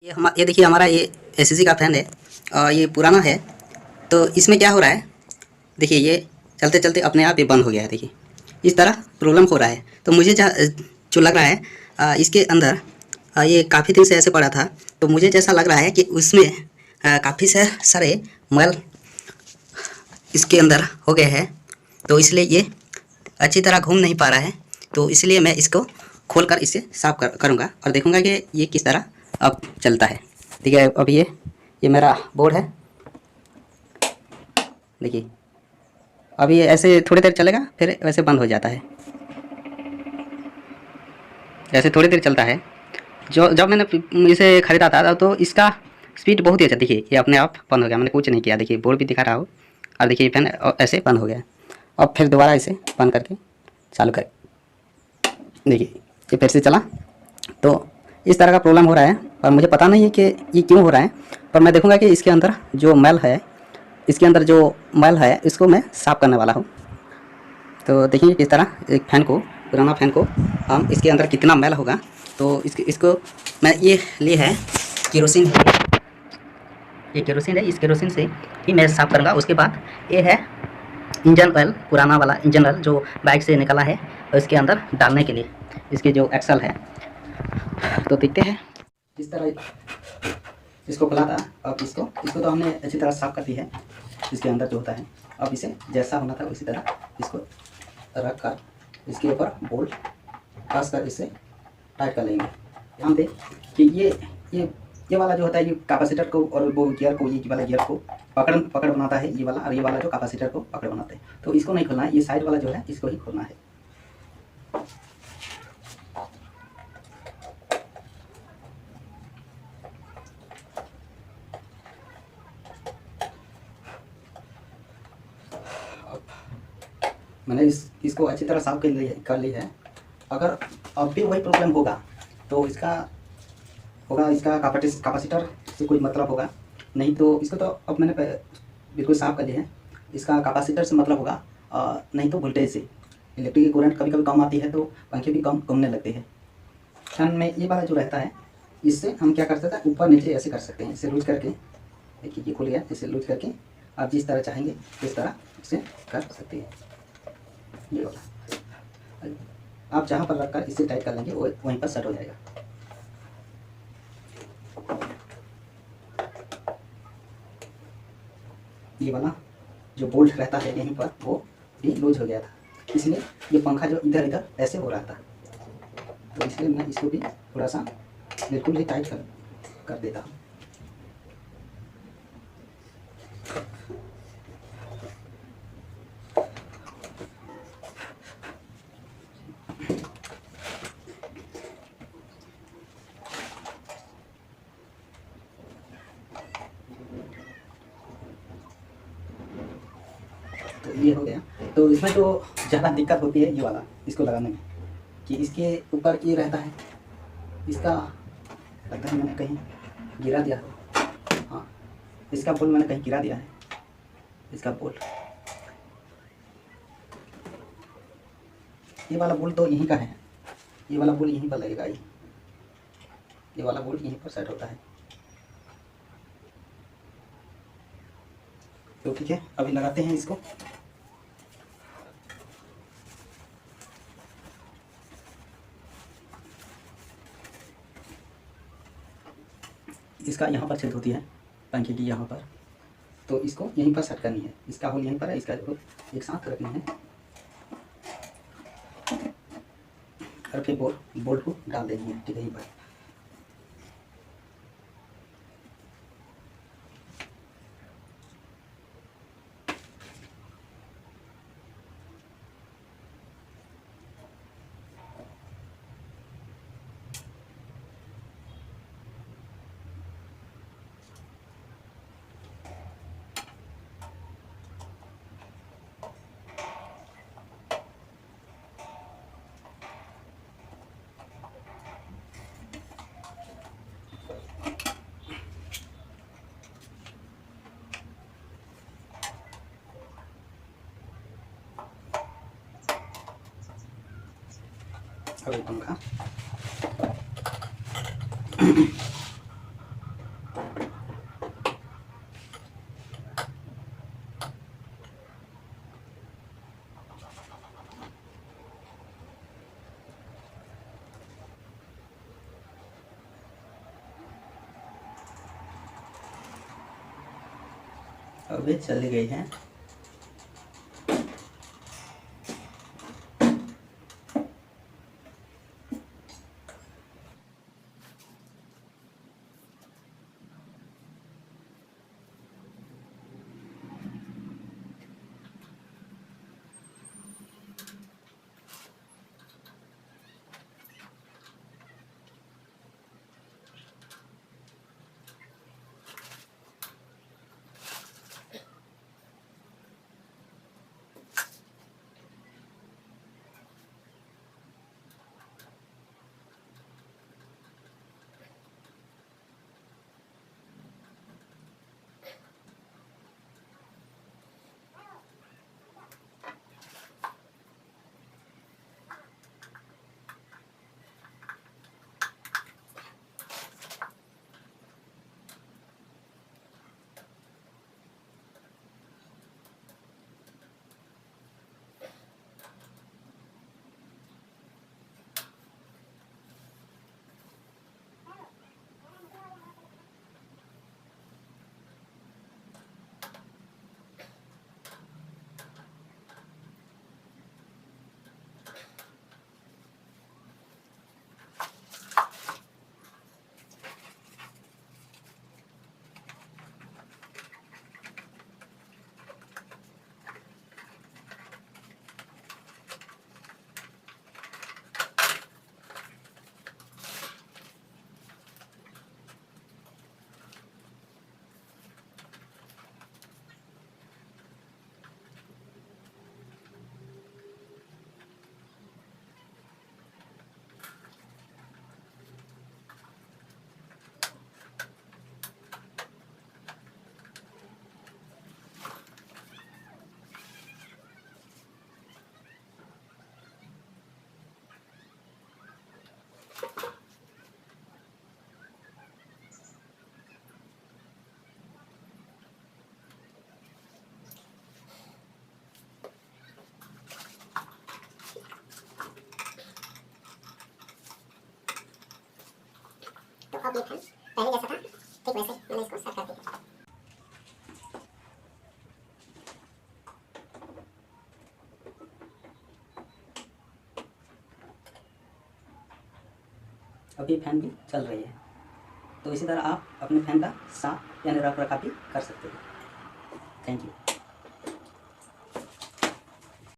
ये देखिए हमारा ये एसएससी का फैन है। ये पुराना है। तो इसमें क्या हो रहा है, देखिए ये चलते चलते अपने आप ये बंद हो गया है। देखिए इस तरह प्रॉब्लम हो रहा है। तो मुझे जो लग रहा है, इसके अंदर ये काफ़ी दिन से ऐसे पड़ा था। तो मुझे जैसा लग रहा है कि उसमें काफ़ी से सारे मैल इसके अंदर हो गए हैं। तो इसलिए ये अच्छी तरह घूम नहीं पा रहा है। तो इसलिए मैं इसको खोलकर इसे साफ करूँगा और देखूँगा कि ये किस तरह अब चलता है। ठीक है, अब ये मेरा बोर्ड है। देखिए अभी ये ऐसे थोड़ी देर चलेगा, फिर वैसे बंद हो जाता है। ऐसे थोड़ी देर चलता है। जो जब मैंने इसे ख़रीदा था तो इसका स्पीड बहुत ही अच्छा। देखिए ये अपने आप बंद हो गया, मैंने कुछ नहीं किया। देखिए बोर्ड भी दिखा रहा हो और देखिए फैन ऐसे बंद हो गया। अब फिर दोबारा इसे बंद करके चालू करें। देखिए ये फिर से चला। तो इस तरह का प्रॉब्लम हो रहा है और मुझे पता नहीं है कि ये क्यों हो रहा है। पर मैं देखूँगा कि इसके अंदर जो मैल है, इसके अंदर जो मैल है इसको मैं साफ़ करने वाला हूँ। तो देखिए किस तरह एक फ़ैन को, पुराना फ़ैन को हम इसके अंदर कितना मैल होगा। तो इसको मैं ये लिए है केरोसिन है, ये केरोसिन है। इस केरोसिन से ही मैं साफ़ करूँगा। उसके बाद ये है इंजन ऑयल, पुराना वाला इंजन ऑयल जो बाइक से निकला है, और इसके अंदर डालने के लिए इसके जो एक्सल है। तो देखते हैं इस तरह इसको खुला था। अब इसको तो हमने अच्छी तरह साफ़ कर दी है इसके अंदर जो होता है। अब इसे जैसा होना था उसी तरह इसको रख कर इसके ऊपर बोल्ट फंस कर इसे टाइट कर लेंगे। ध्यान दें कि ये वाला जो होता है, ये कैपेसिटर को और वो गियर को, ये वाला गियर को पकड़ बनाता है ये वाला, और ये वाला जो कैपेसिटर को पकड़ बनाता है। तो इसको नहीं खोलना है, ये साइड वाला जो है इसको ही खोलना है। मैंने इसको अच्छी तरह साफ कर ली है। अगर अब भी वही प्रॉब्लम होगा तो इसका कैपेसिटर से कोई मतलब होगा। नहीं तो इसको तो अब मैंने बिल्कुल साफ कर लिया है। इसका कैपेसिटर से मतलब होगा, नहीं तो वोल्टेज से। इलेक्ट्रिक करंट कभी कभी कम आती है तो पंखे भी कम घूमने लगते हैं। फैन में ये वाला जो रहता है, इससे हम क्या कर सकते हैं, ऊपर नीचे ऐसे कर सकते हैं। इसे लूज करके, देखिए ये खुल गया, इसे लूज करके आप जिस तरह चाहेंगे इस तरह इसे कर सकते हैं। ये वाला आप जहाँ पर रखकर इसे टाइट कर लेंगे वो वहीं पर सेट हो जाएगा। ये वाला जो बोल्ट रहता है यहीं पर, वो भी लूज हो गया था, इसलिए ये पंखा जो इधर इधर ऐसे हो रहा था। तो इसलिए मैं इसको भी थोड़ा सा बिल्कुल ही टाइट कर देता हूँ। तो ये हो गया। तो इसमें जो ज़्यादा दिक्कत होती है ये वाला, इसको लगाने में, कि इसके ऊपर ये रहता है, इसका लगता है मैंने कहीं गिरा दिया है। हाँ, इसका बोल्ट मैंने कहीं गिरा दिया है, इसका बोल्ट। ये वाला बोल्ट तो यहीं का है, ये वाला बोल्ट यहीं पर लगेगा। ये वाला बोल्ट यहीं पर सेट होता है। तो ठीक है, अभी लगाते हैं इसको। इसका यहाँ पर छेद होती है पंखे की, यहाँ पर। तो इसको यहीं पर सेट करनी है। इसका होल यहीं पर है, इसका होल एक साथ रखना है और फिर बोल्ट को डाल देनी है, ठीक है, यहीं पर। अब पंखा अभी चली गई है। तो अब ये फैन पहले जैसा था, ठीक वैसे मैंने इसको सेट कर दिया। अभी फैन भी चल रही है। तो इसी तरह आप अपने फैन का साफ यानी रख रखाव भी कर सकते हैं। Thank you.